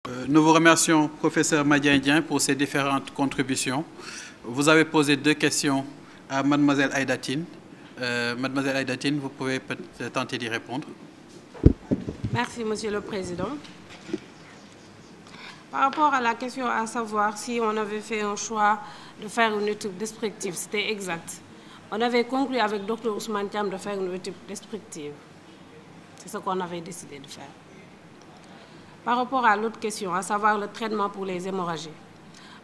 Nous vous remercions, professeur Madiandien, pour ces différentes contributions. Vous avez posé 2 questions à mademoiselle Aïdatine. Mademoiselle Aïdatine, vous pouvez peut-être tenter d'y répondre. Merci, Monsieur le Président. Par rapport à la question à savoir si on avait fait un choix de faire une étude descriptive, c'était exact. On avait conclu avec Dr Ousmane Thiam de faire une étude descriptive. C'est ce qu'on avait décidé de faire. Par rapport à l'autre question, à savoir le traitement pour les hémorragies,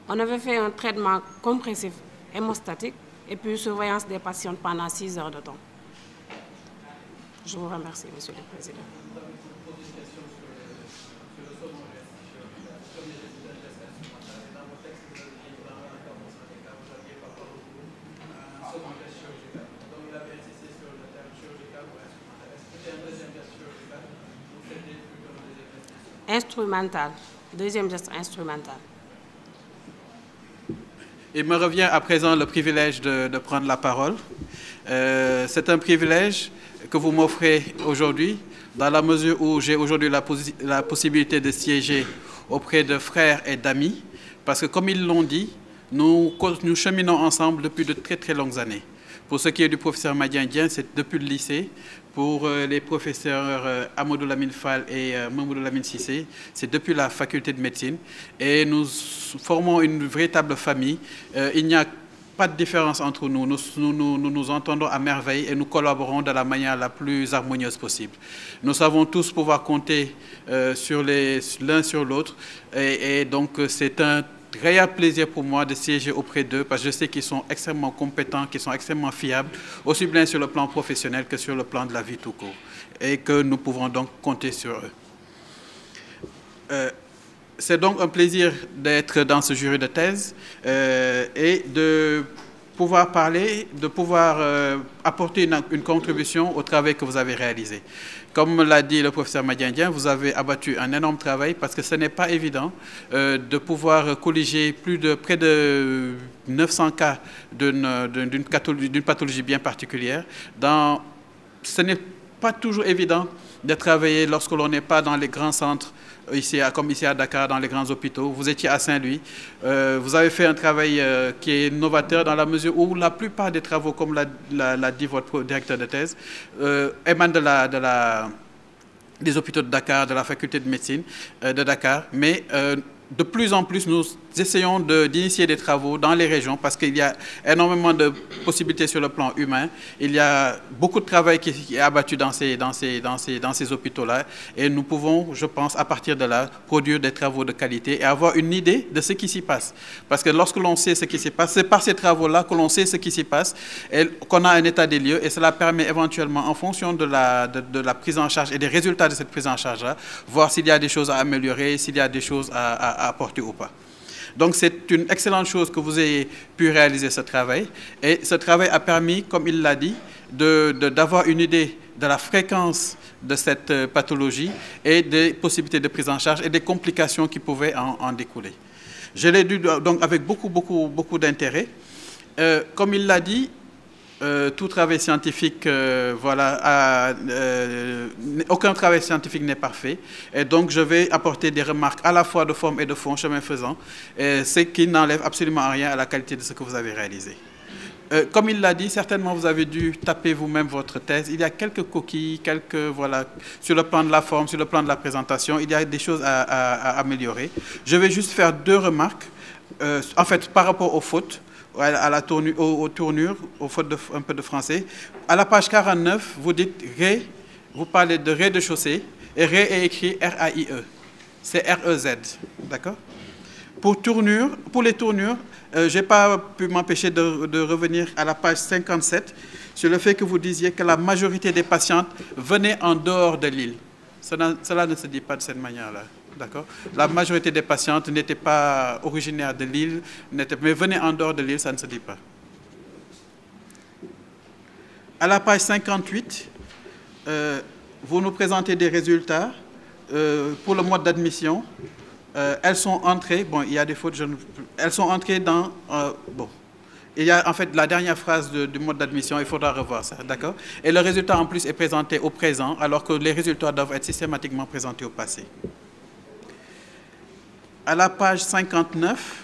on avait fait un traitement compressif hémostatique et puis surveillance des patients pendant 6 heures de temps. Je vous remercie, Monsieur le Président. Instrumental, deuxième geste instrumental. Il me revient à présent le privilège de prendre la parole. C'est un privilège que vous m'offrez aujourd'hui, dans la mesure où j'ai aujourd'hui la possibilité de siéger auprès de frères et d'amis, parce que comme ils l'ont dit, nous cheminons ensemble depuis de très très longues années. Pour ce qui est du professeur Madiandien, c'est depuis le lycée. Pour les professeurs Amadou Lamine Fall et Mamadou Lamine Cissé, c'est depuis la faculté de médecine. Et nous formons une véritable famille. Il n'y a pas de différence entre nous. Nous entendons à merveille et nous collaborons de la manière la plus harmonieuse possible. Nous savons tous pouvoir compter sur l'un sur l'autre. Et donc, c'est un réel plaisir pour moi de siéger auprès d'eux parce que je sais qu'ils sont extrêmement compétents, qu'ils sont extrêmement fiables, aussi bien sur le plan professionnel que sur le plan de la vie tout court. Et que nous pouvons donc compter sur eux. C'est donc un plaisir d'être dans ce jury de thèse et de pouvoir parler, de pouvoir apporter une contribution au travail que vous avez réalisé. Comme l'a dit le professeur Madiandien, vous avez abattu un énorme travail parce que ce n'est pas évident de pouvoir colliger près de 900 cas d'une pathologie bien particulière. Ce n'est pas toujours évident de travailler lorsque l'on n'est pas dans les grands centres, comme ici à Dakar, dans les grands hôpitaux. Vous étiez à Saint-Louis. Vous avez fait un travail qui est novateur dans la mesure où la plupart des travaux, comme l'a dit votre directeur de thèse, émanent des hôpitaux de Dakar, de la faculté de médecine de Dakar. Mais de plus en plus, nous essayons d'initier des travaux dans les régions parce qu'il y a énormément de possibilités sur le plan humain. Il y a beaucoup de travail qui est abattu dans ces hôpitaux-là. Et nous pouvons, je pense, à partir de là, produire des travaux de qualité et avoir une idée de ce qui s'y passe. Parce que lorsque l'on sait ce qui s'y passe, c'est par ces travaux-là que l'on sait ce qui s'y passe et qu'on a un état des lieux. Et cela permet éventuellement, en fonction de la prise en charge et des résultats de cette prise en charge-là, voir s'il y a des choses à améliorer, s'il y a des choses à apporter ou pas. Donc c'est une excellente chose que vous ayez pu réaliser ce travail. Et ce travail a permis, comme il l'a dit, d'avoir une idée de la fréquence de cette pathologie et des possibilités de prise en charge et des complications qui pouvaient en découler. Je l'ai lu donc avec beaucoup d'intérêt. Comme il l'a dit, tout travail scientifique, aucun travail scientifique n'est parfait. Et donc, je vais apporter des remarques à la fois de forme et de fond, chemin faisant, ce qui n'enlève absolument rien à la qualité de ce que vous avez réalisé. Comme il l'a dit, certainement vous avez dû taper vous-même votre thèse. Il y a quelques coquilles, sur le plan de la forme, sur le plan de la présentation, il y a des choses à améliorer. Je vais juste faire 2 remarques, en fait, par rapport aux fautes. À la aux tournures, aux fautes un peu de français. À la page 49, vous dites ré, vous parlez de rez-de-chaussée, et ré est écrit R-A-I-E. C'est R-E-Z, d'accord? Pour les tournures, je n'ai pas pu m'empêcher de revenir à la page 57 sur le fait que vous disiez que la majorité des patientes venaient en dehors de l'île. Cela ne se dit pas de cette manière-là. D'accord. La majorité des patientes n'étaient pas originaires de l'île, mais venaient en dehors de l'île, ça ne se dit pas. À la page 58, vous nous présentez des résultats pour le mois d'admission. Elles sont entrées, bon, il y a des fautes, elles sont entrées dans... il y a en fait la dernière phrase du mode d'admission, il faudra revoir ça, d'accord? Et le résultat en plus est présenté au présent, alors que les résultats doivent être systématiquement présentés au passé. à la page 59,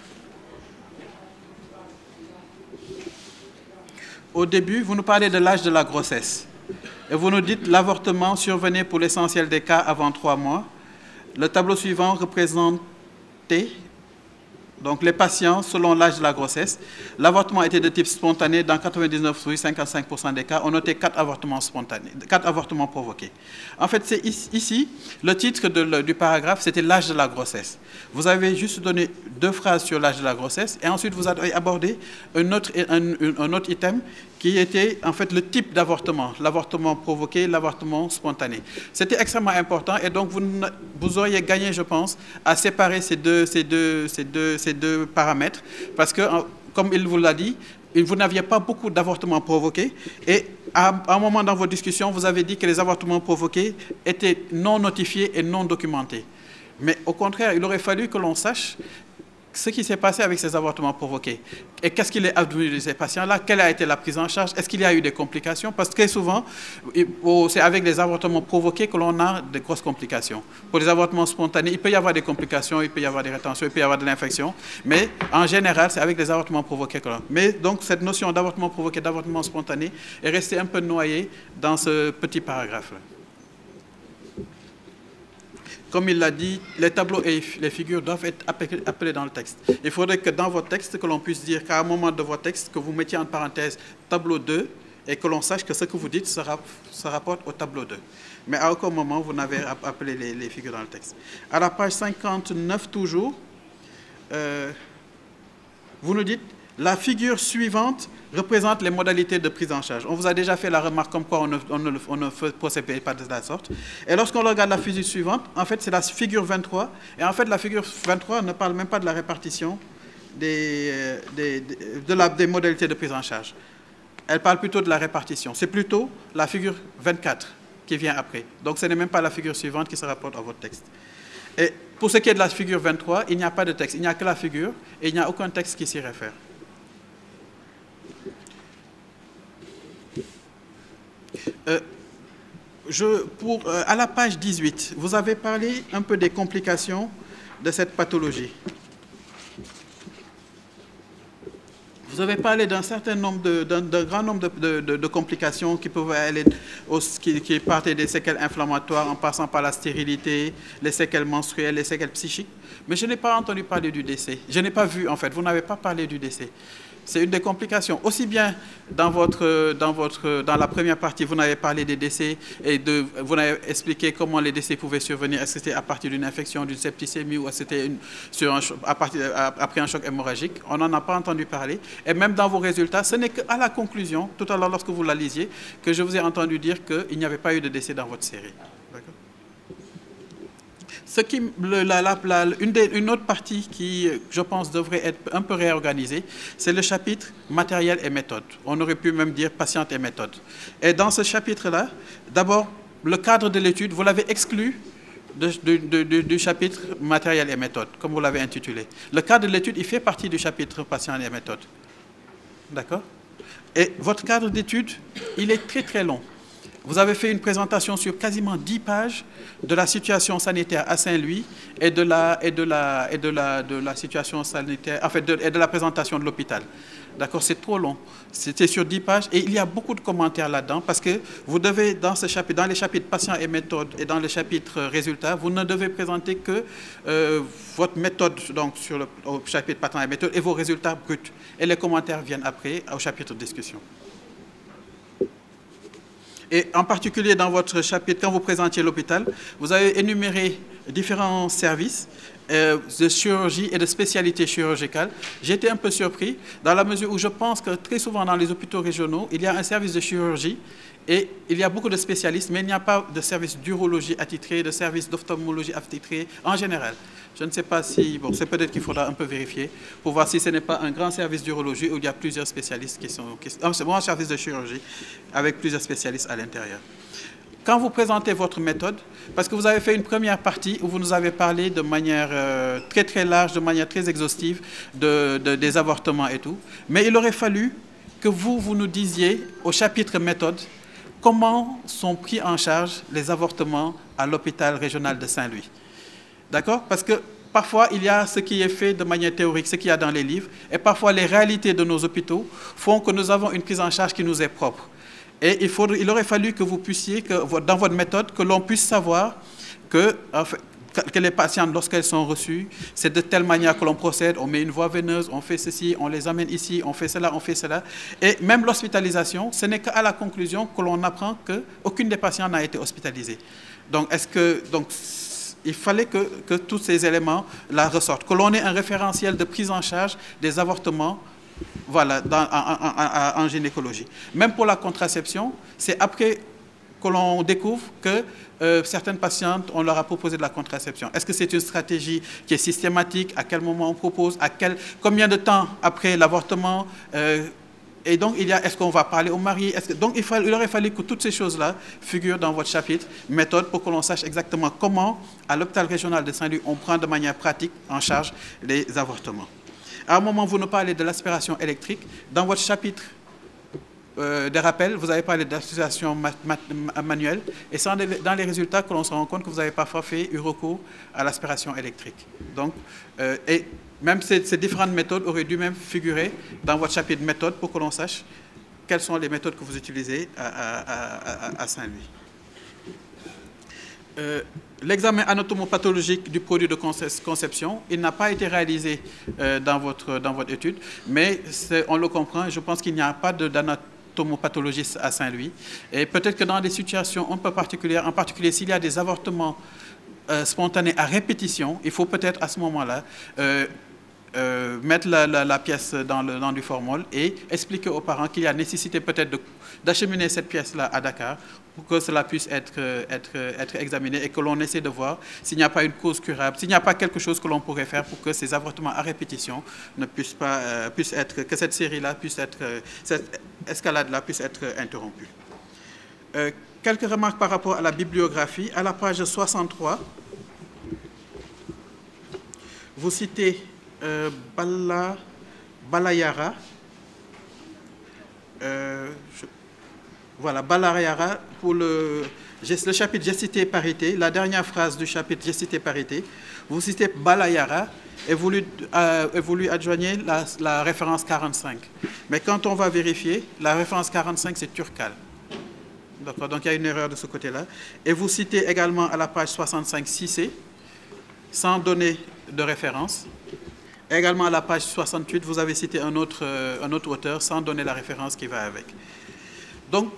au début, vous nous parlez de l'âge de la grossesse. Et vous nous dites l'avortement survenait pour l'essentiel des cas avant 3 mois. Le tableau suivant représentait donc les patients selon l'âge de la grossesse. L'avortement était de type spontané dans 99,55% des cas. On notait 4 avortements spontanés, 4 avortements provoqués. En fait, c'est ici, le titre du paragraphe, c'était l'âge de la grossesse. Vous avez juste donné 2 phrases sur l'âge de la grossesse et ensuite vous avez abordé un autre item qui était en fait le type d'avortement, l'avortement provoqué, l'avortement spontané. C'était extrêmement important et donc vous auriez gagné, je pense, à séparer ces deux paramètres parce que, comme il vous l'a dit, vous n'aviez pas beaucoup d'avortements provoqués et à un moment dans vos discussions, vous avez dit que les avortements provoqués étaient non notifiés et non documentés. Mais au contraire, il aurait fallu que l'on sache ce qui s'est passé avec ces avortements provoqués. Et qu'est-ce qu'il est advenu de ces patients-là? Quelle a été la prise en charge? Est-ce qu'il y a eu des complications? Parce que très souvent, c'est avec les avortements provoqués que l'on a de grosses complications. Pour les avortements spontanés, il peut y avoir des complications, il peut y avoir des rétentions, il peut y avoir de l'infection. Mais en général, c'est avec les avortements provoqués que l'on a. Mais donc, cette notion d'avortement provoqué, d'avortement spontané est restée un peu noyée dans ce petit paragraphe-là. Comme il l'a dit, les tableaux et les figures doivent être appelés dans le texte. Il faudrait que dans votre texte, que l'on puisse dire qu'à un moment de votre texte, que vous mettiez en parenthèse tableau 2 et que l'on sache que ce que vous dites se rapporte au tableau 2. Mais à aucun moment, vous n'avez appelé les figures dans le texte. À la page 59 toujours, vous nous dites la figure suivante représente les modalités de prise en charge. On vous a déjà fait la remarque comme quoi on ne procède pas de la sorte. Et lorsqu'on regarde la figure suivante, en fait, c'est la figure 23. Et en fait, la figure 23 ne parle même pas de la répartition des modalités de prise en charge. Elle parle plutôt de la répartition. C'est plutôt la figure 24 qui vient après. Donc, ce n'est même pas la figure suivante qui se rapporte à votre texte. Et pour ce qui est de la figure 23, il n'y a pas de texte. Il n'y a que la figure et il n'y a aucun texte qui s'y réfère. À la page 18, vous avez parlé un peu des complications de cette pathologie. Vous avez parlé d'un certain nombre, d'un grand nombre de complications qui peuvent aller, qui partent des séquelles inflammatoires en passant par la stérilité, les séquelles menstruelles, les séquelles psychiques. Mais je n'ai pas entendu parler du décès. Je n'ai pas vu, en fait, vous n'avez pas parlé du décès. C'est une des complications. Aussi bien dans la première partie, vous n'avez parlé des décès et vous n'avez expliqué comment les décès pouvaient survenir. Est-ce que c'était à partir d'une infection, d'une septicémie ou c'était après un choc hémorragique? On n'en a pas entendu parler. Et même dans vos résultats, ce n'est qu'à la conclusion, tout à l'heure lorsque vous la lisiez, que je vous ai entendu dire qu'il n'y avait pas eu de décès dans votre série. D'accord? Une autre partie qui, je pense, devrait être un peu réorganisée, c'est le chapitre matériel et méthode. On aurait pu même dire patient et méthode. Et dans ce chapitre-là, d'abord, le cadre de l'étude, vous l'avez exclu du chapitre matériel et méthode, comme vous l'avez intitulé. Le cadre de l'étude, il fait partie du chapitre patient et méthode. D'accord? Et votre cadre d'étude, il est très très long. Vous avez fait une présentation sur quasiment 10 pages de la situation sanitaire à Saint-Louis et de la situation sanitaire, en fait, et de la présentation de l'hôpital. D'accord, c'est trop long. C'était sur 10 pages et il y a beaucoup de commentaires là-dedans parce que vous devez, dans les chapitres patients et méthode et dans les chapitres résultats, vous ne devez présenter que votre méthode, donc au chapitre patient et méthode, et vos résultats bruts. Et les commentaires viennent après au chapitre discussion. Et en particulier dans votre chapitre, quand vous présentiez l'hôpital, vous avez énuméré différents services de chirurgie et de spécialité chirurgicale. J'ai été un peu surpris dans la mesure où je pense que très souvent dans les hôpitaux régionaux, il y a un service de chirurgie et il y a beaucoup de spécialistes, mais il n'y a pas de service d'urologie attitré, de service d'ophtalmologie attitré en général. Je ne sais pas si, bon, c'est peut-être qu'il faudra un peu vérifier pour voir si ce n'est pas un grand service d'urologie où il y a plusieurs spécialistes c'est bon, un service de chirurgie avec plusieurs spécialistes à l'intérieur. Quand vous présentez votre méthode, parce que vous avez fait une première partie où vous nous avez parlé de manière très très large, de manière très exhaustive des avortements et tout, mais il aurait fallu que vous nous disiez au chapitre méthode comment sont pris en charge les avortements à l'hôpital régional de Saint-Louis. D'accord? Parce que parfois, il y a ce qui est fait de manière théorique, ce qu'il y a dans les livres, et parfois les réalités de nos hôpitaux font que nous avons une prise en charge qui nous est propre. Et il aurait fallu que vous puissiez, dans votre méthode, que l'on puisse savoir que les patientes, lorsqu'elles sont reçues, c'est de telle manière que l'on procède, on met une voie veineuse, on fait ceci, on les amène ici, on fait cela, on fait cela. Et même l'hospitalisation, ce n'est qu'à la conclusion que l'on apprend qu'aucune des patients n'a été hospitalisée. Donc, il fallait que tous ces éléments là ressortent, que l'on ait un référentiel de prise en charge des avortements, voilà, en gynécologie. Même pour la contraception, c'est après que l'on découvre que certaines patientes, on leur a proposé de la contraception. Est-ce que c'est une stratégie qui est systématique? À quel moment on propose? Combien de temps après l'avortement? Et donc, est-ce qu'on va parler au mari? Donc, il aurait fallu que toutes ces choses-là figurent dans votre chapitre méthode pour que l'on sache exactement comment, à l'hôpital régional de Saint-Louis, on prend de manière pratique en charge les avortements. À un moment, vous nous parlez de l'aspiration électrique. Dans votre chapitre des rappels, vous avez parlé d'aspiration manuelle. Et c'est dans les résultats que l'on se rend compte que vous avez parfois eu recours à l'aspiration électrique. Donc, et même ces différentes méthodes auraient dû même figurer dans votre chapitre méthode pour que l'on sache quelles sont les méthodes que vous utilisez à Saint-Louis. L'examen anatomopathologique du produit de conception, il n'a pas été réalisé dans votre étude, mais on le comprend, je pense qu'il n'y a pas d'anatomopathologie à Saint-Louis. Et peut-être que dans des situations un peu particulières, en particulier s'il y a des avortements spontanés à répétition, il faut peut-être à ce moment-là mettre la pièce dans du formol et expliquer aux parents qu'il y a nécessité peut-être d'acheminer cette pièce-là à Dakar pour que cela puisse être examiné et que l'on essaie de voir s'il n'y a pas une cause curable, s'il n'y a pas quelque chose que l'on pourrait faire pour que ces avortements à répétition ne puissent être, que cette série-là puisse être, cette escalade-là puisse être interrompue. Quelques remarques par rapport à la bibliographie. À la page 63, vous citez Balayara. Voilà, Balayara pour le chapitre J'ai cité parité, la dernière phrase du chapitre J'ai cité parité. Vous citez Balayara et vous lui adjoignez la référence 45. Mais quand on va vérifier, la référence 45, c'est Turcal. D'accord, donc il y a une erreur de ce côté-là. Et vous citez également à la page 65 6C, sans donner de référence. Également à la page 68, vous avez cité un autre auteur sans donner la référence qui va avec. Donc,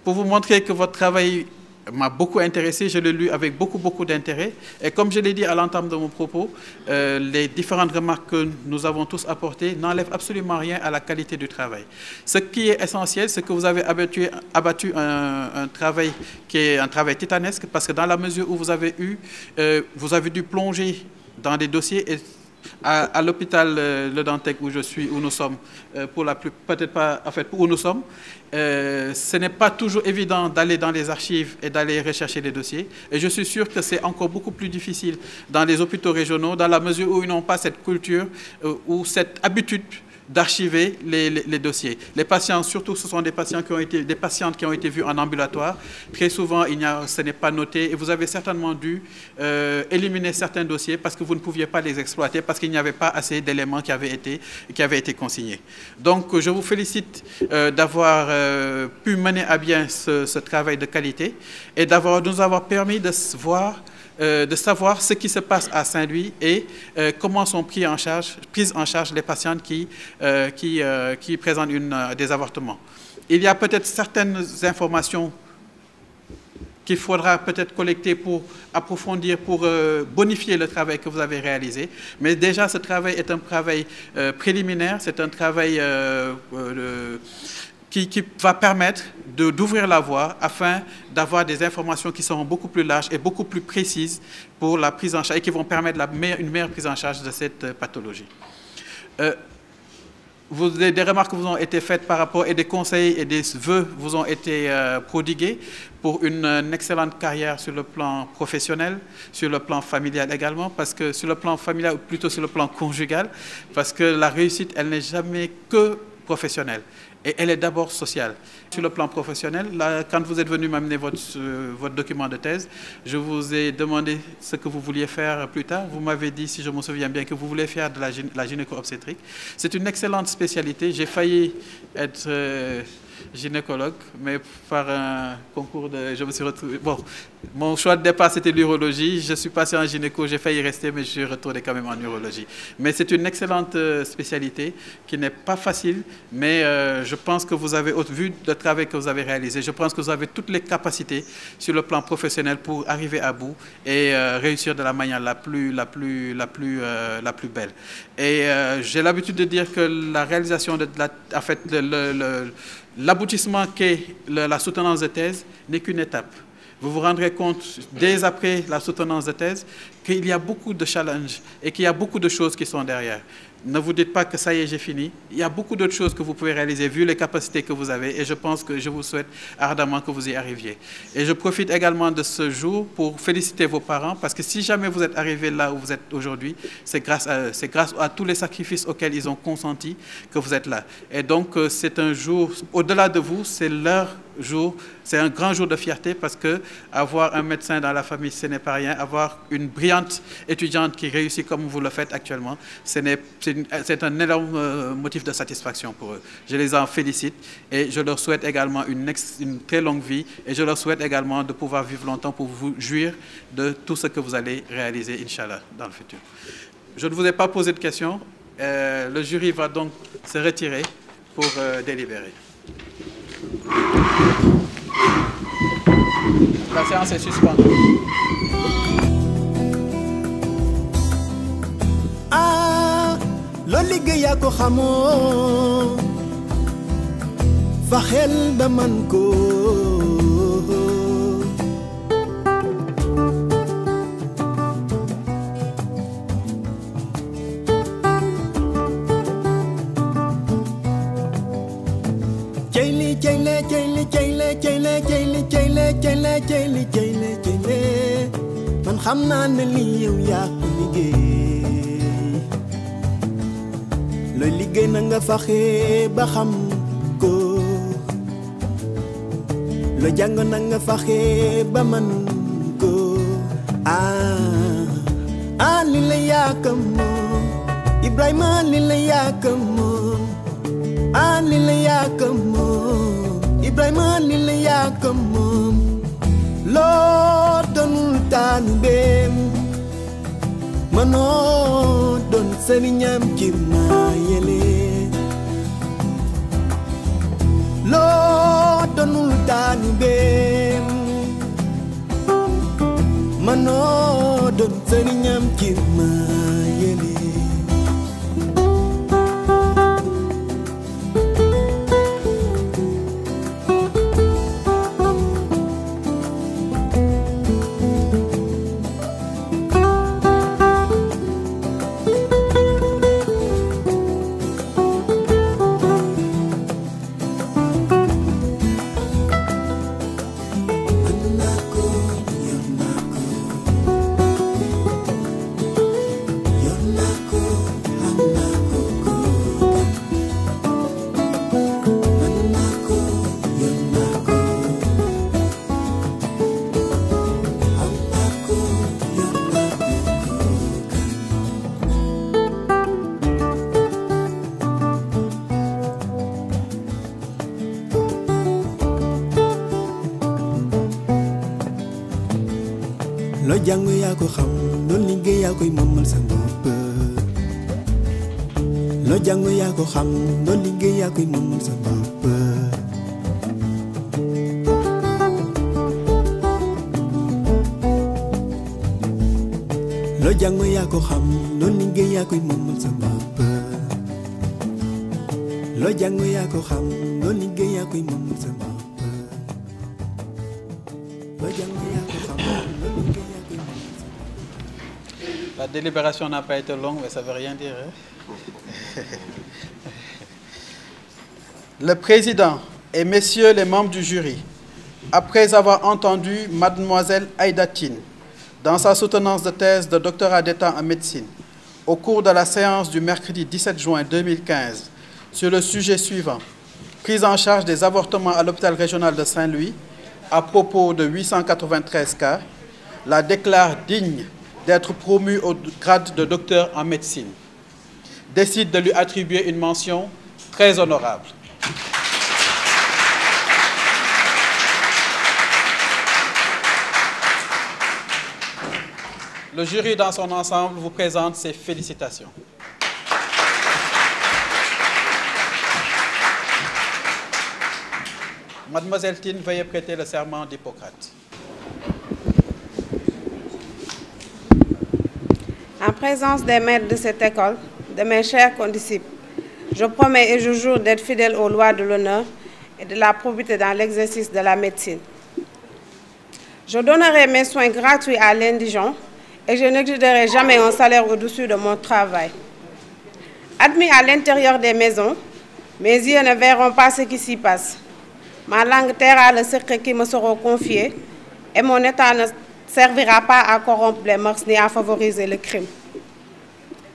pour vous montrer que votre travail m'a beaucoup intéressé, je l'ai lu avec beaucoup d'intérêt. Et comme je l'ai dit à l'entame de mon propos, les différentes remarques que nous avons tous apportées n'enlèvent absolument rien à la qualité du travail. Ce qui est essentiel, c'est que vous avez abattu un travail qui est un travail titanesque, parce que dans la mesure où vous avez dû plonger dans des dossiers et à l'hôpital Le Dantec où nous sommes, où nous sommes, ce n'est pas toujours évident d'aller dans les archives et d'aller rechercher les dossiers. Et je suis sûr que c'est encore beaucoup plus difficile dans les hôpitaux régionaux, dans la mesure où ils n'ont pas cette culture ou cette habitude d'archiver les dossiers. Les patients, surtout, ce sont des patientes qui ont été vues en ambulatoire. Très souvent, ce n'est pas noté. Et vous avez certainement dû éliminer certains dossiers parce que vous ne pouviez pas les exploiter, parce qu'il n'y avait pas assez d'éléments qui avaient été consignés. Donc, je vous félicite d'avoir pu mener à bien ce travail de qualité et de nous avoir permis de savoir ce qui se passe à Saint-Louis et comment sont prises en charge les patientes qui présentent des avortements. Il y a peut-être certaines informations qu'il faudra peut-être collecter pour approfondir, pour bonifier le travail que vous avez réalisé. Mais déjà, ce travail est un travail préliminaire, c'est un travail qui va permettre d'ouvrir la voie afin d'avoir des informations qui seront beaucoup plus larges et beaucoup plus précises pour la prise en charge et qui vont permettre une meilleure prise en charge de cette pathologie. Des remarques vous ont été faites par rapport et des conseils et des vœux vous ont été prodigués pour une excellente carrière sur le plan professionnel, sur le plan familial également, parce que sur le plan familial, ou plutôt sur le plan conjugal, parce que la réussite, elle n'est jamais que professionnelle. Et elle est d'abord sociale. Sur le plan professionnel, là, quand vous êtes venu m'amener votre document de thèse, je vous ai demandé ce que vous vouliez faire plus tard. Vous m'avez dit, si je me souviens bien, que vous voulez faire de la gynéco-obstétrique. C'est une excellente spécialité. J'ai failli être gynécologue, mais par un concours je me suis retrouvé... Bon, mon choix de départ, c'était l'urologie. Je suis passé en gynéco, j'ai failli rester, mais je suis retourné quand même en urologie. Mais c'est une excellente spécialité qui n'est pas facile, mais je pense que vous avez, vu le travail que vous avez réalisé, je pense que vous avez toutes les capacités sur le plan professionnel pour arriver à bout et réussir de la manière la plus belle. Et j'ai l'habitude de dire que la réalisation de en fait, l'aboutissement qu'est la soutenance de thèse n'est qu'une étape. Vous vous rendrez compte, dès après la soutenance de thèse, qu'il y a beaucoup de challenges et qu'il y a beaucoup de choses qui sont derrière. Ne vous dites pas que ça y est, j'ai fini. Il y a beaucoup d'autres choses que vous pouvez réaliser vu les capacités que vous avez et je pense que je vous souhaite ardemment que vous y arriviez. Et je profite également de ce jour pour féliciter vos parents parce que si jamais vous êtes arrivés là où vous êtes aujourd'hui, c'est grâce à tous les sacrifices auxquels ils ont consenti que vous êtes là. Et donc c'est un jour, au-delà de vous, c'est leur jour, c'est un grand jour de fierté parce que avoir un médecin dans la famille, ce n'est pas rien. Avoir une brillante étudiante qui réussit comme vous le faites actuellement, c'est un énorme motif de satisfaction pour eux. Je les en félicite et je leur souhaite également une très longue vie et je leur souhaite également de pouvoir vivre longtemps pour vous jouir de tout ce que vous allez réaliser, Inch'Allah, dans le futur. Je ne vous ai pas posé de questions. Le jury va donc se retirer pour délibérer. La séance est suspendue. Lo liggéey yaa ko xamoo fa xel ba man ko man xam naa ne lii yow yaa ko liggéey looy liggéey na nga faxe ba xam ko loo jàng na nga faxe ba man ko li la yaaka moom Ibrahima li la yaaka moom li la yaaka moom Ibrahima li la yaaka moom loo doonul taanu beem mënoo doon sëriñam ci maa yele loo doonul taanu beem mënoo doon sëriñam ci maa yele lo jàng yaa ko xam lo liggéey yaa koy moomal sa bopp lo jàng yaa ko xam lo liggéey yaa koy moomal sa bopp lo jàng yaa ko xam lo liggéey yaa koy moomal sa bopp lo jàng yaa ko xam lo liggéey yaa koy moomal sa bopp lo jàng yaa ko xam lo liggéey. La délibération n'a pas été longue, mais ça ne veut rien dire. Hein? Le président et messieurs les membres du jury, après avoir entendu mademoiselle Aïda Tine dans sa soutenance de thèse de doctorat d'État en médecine, au cours de la séance du mercredi 17 juin 2015, sur le sujet suivant. Prise en charge des avortements à l'hôpital régional de Saint-Louis à propos de 893 cas, la déclare digne d'être promue au grade de docteur en médecine. Décide de lui attribuer une mention très honorable. Le jury dans son ensemble vous présente ses félicitations. Mademoiselle Tine, veuillez prêter le serment d'Hippocrate. En présence des maîtres de cette école, de mes chers condisciples, je promets et je jure d'être fidèle aux lois de l'honneur et de la probité dans l'exercice de la médecine. Je donnerai mes soins gratuits à l'indigent et je n'exigerai jamais un salaire au-dessus de mon travail. Admis à l'intérieur des maisons, mes yeux ne verront pas ce qui s'y passe. Ma langue taira le secret qui me sera confié et mon état ne servira pas à corrompre les mœurs ni à favoriser le crime.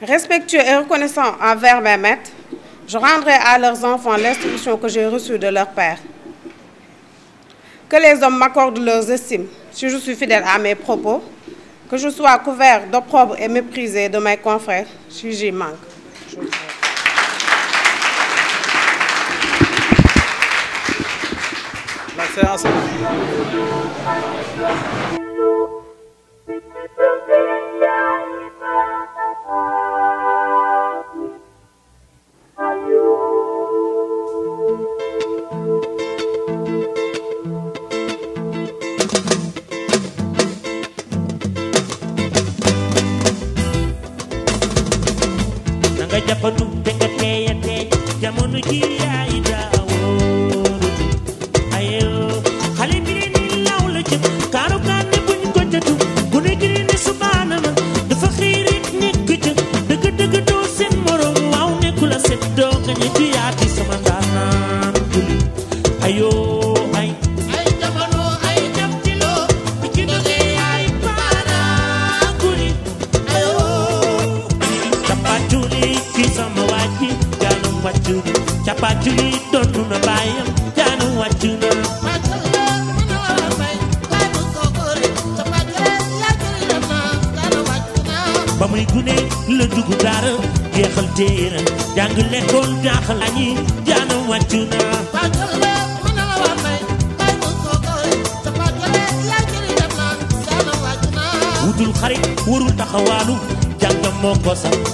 Respectueux et reconnaissant envers mes maîtres, je rendrai à leurs enfants l'instruction que j'ai reçue de leur père. Que les hommes m'accordent leurs estimes si je suis fidèle à mes propos, que je sois couvert d'opprobre et méprisé de mes confrères si j'y manque. La séance est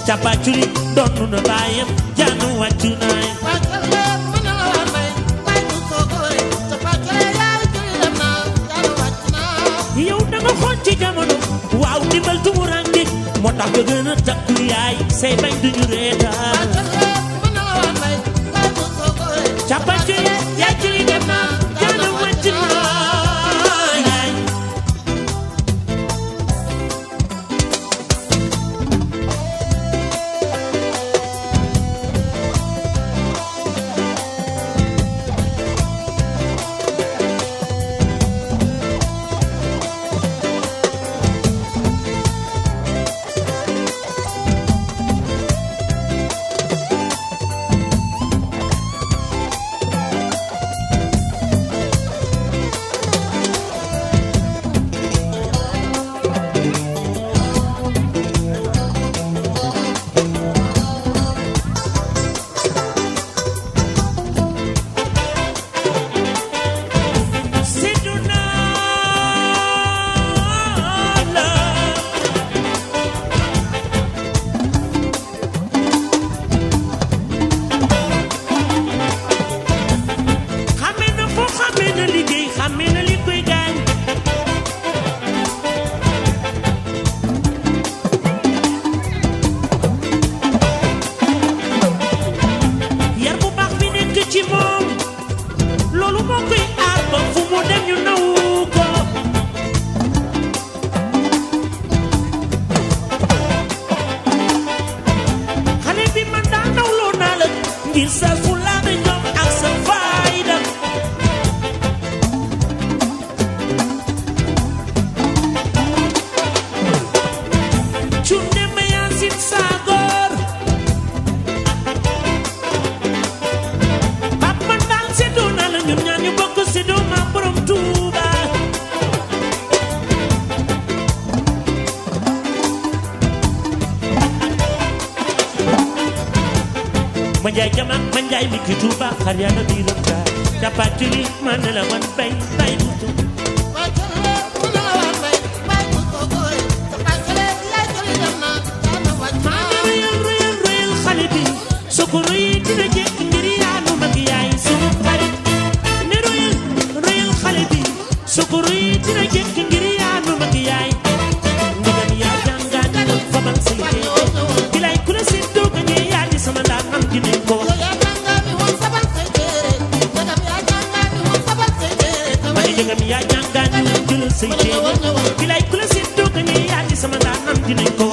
Chapachuli donu na bayam janu wachunai yow da nga xol ci jamono waaw dimbal tumuranke motax nga gëna takku yaay say bañ duñu reeta chapachuli yaay ci dem na janu wachunai Manjay jamak manjay mi ki Tuuba xar yàlla biiram gaal capatuli man la wan bay bay butu royal xale bi sukuru yi dina jekk ngir yaanu mag yaay sunu xarit ne royal xale bi sukuru yi dina jekk ngir yaanu mag yaay ndegam yaa jàngaan fabal say bilay ku la seddoo ka ñee yaa di sama ndaan am dinañ ko ndegam yaa jàngaan jëlal say téere bilay ku la seddoo ka ñee yaa di sama ndaan am dinañ ko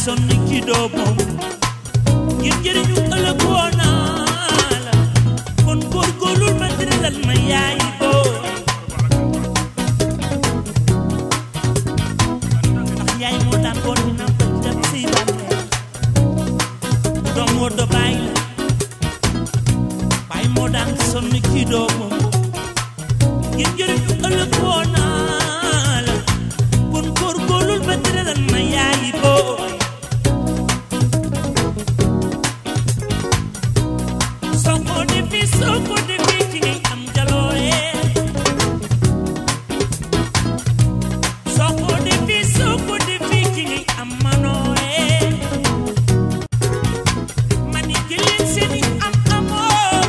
sonn ci doomam ngir jëriñu ëllëg woon naa la kon góorgóorlul ma tëralal ma yaay booy ndax yaay moo daan boot dina ko dem si bànne doom woo do bàyyi la bàyyi moo daan sonn ci doomam ngir jëriñu ëllëg woon naa la kon góorgóorlul ma tëralal ma yaay booy soo ko defee ci ngay am jaloore soo ko defee ci ngay am manoore ma ni jëleen seeni am amoo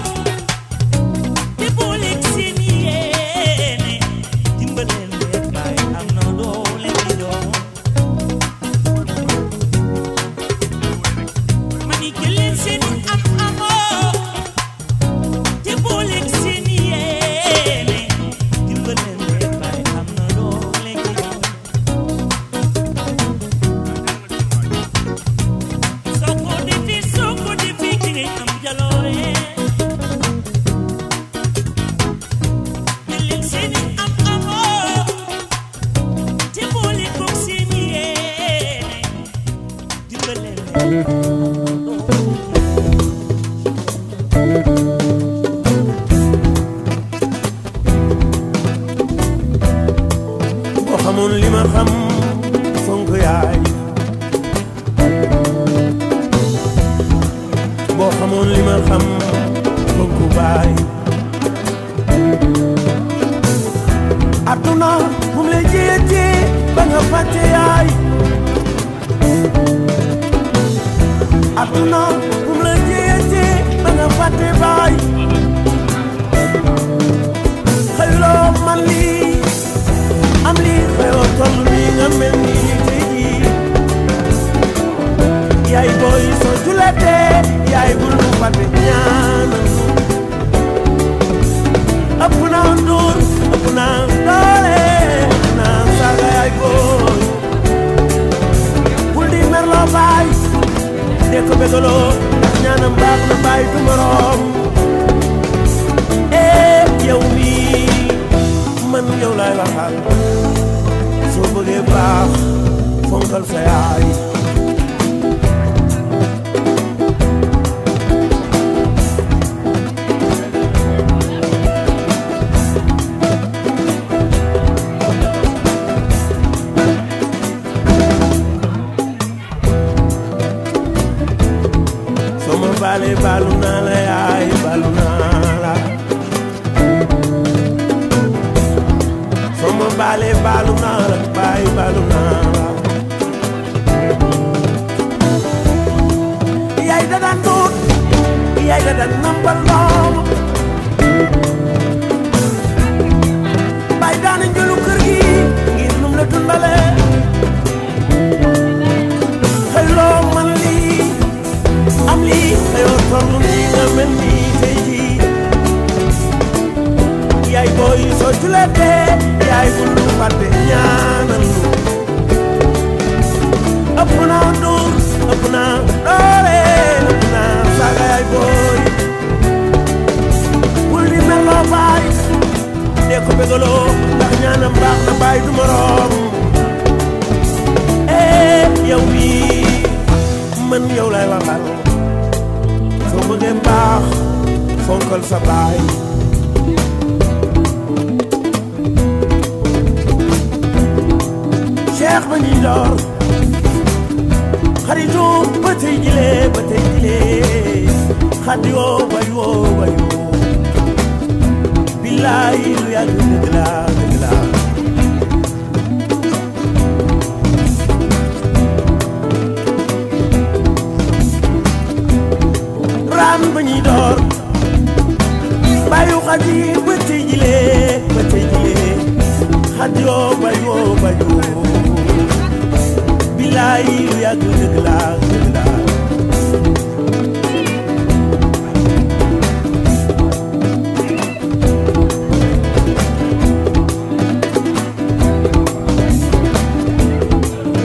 te booleeg seeni yéene dimbaleen leen baay am na doole di doom ma ni jëleen seeni am amoo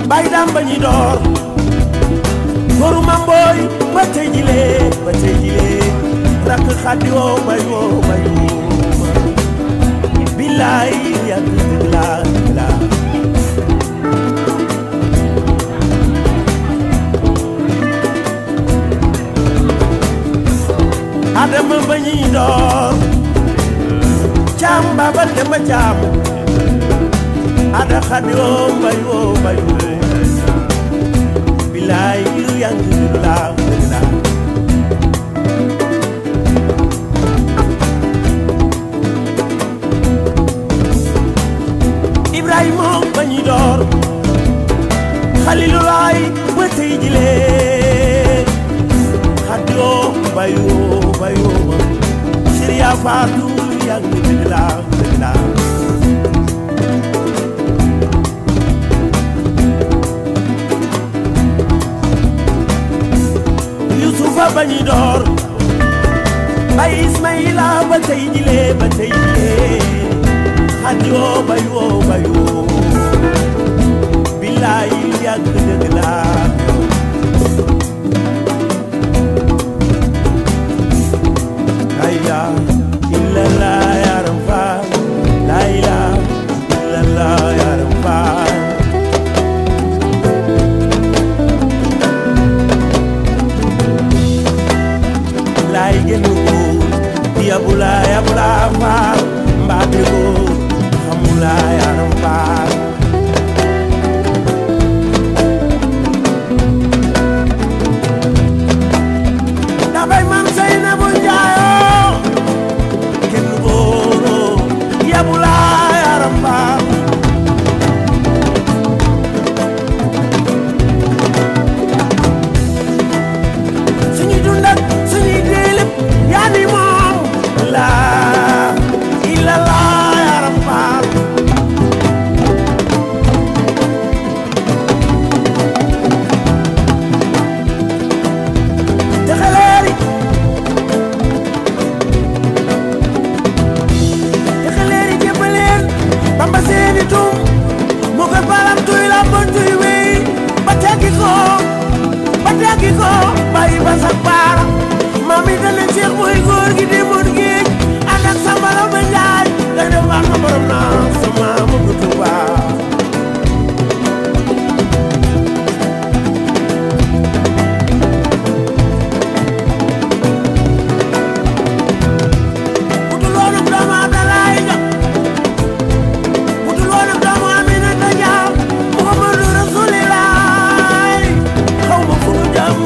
bay dam bañi door xadi woo bay woo bay woo billaay yàgg la la Adama ba ñuy door caam baba demba caam ada xadi woo bay woo bay woo billaay yàgg la la Ibrahima ba ñuy door Xalilulaay ba tey jilee xadi woo bay woo bay woo Siriya Faatu yàgg dëgg la dëgg la Yusufa ba ñuy door bay Ismaila ba tey jilee xadi woo bay woo bay woo billaay yàgg dëgg la la ilaha illallah ya Rabbal la ilaha illallah ya Rabbal lay gën ko yabula yabula faal mbaate ko xamula ya Rabbal dabay mam say na bu njaayo kenn góoro yabula ya Rabbal suñuy dund ak suñuy dee lépp yaa ni moom la illallah ya Rabbal te xeleeri jébbaleen Bamba seeni tum mu koy balam tuy la bon tuy wey ba teggi ko bàyyi ba sax baara mami dana Seex mooy góor gi di mun géej ànd ak sama la ba njaay day def baax na borom naa sama mu ko Tuubaa budul woon ak doomu Abdalaay ja budul woon ak doomu Aminata Jaam Muhammadu Rasulilaay xaw ma fu nu jëm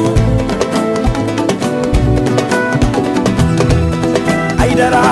ay dara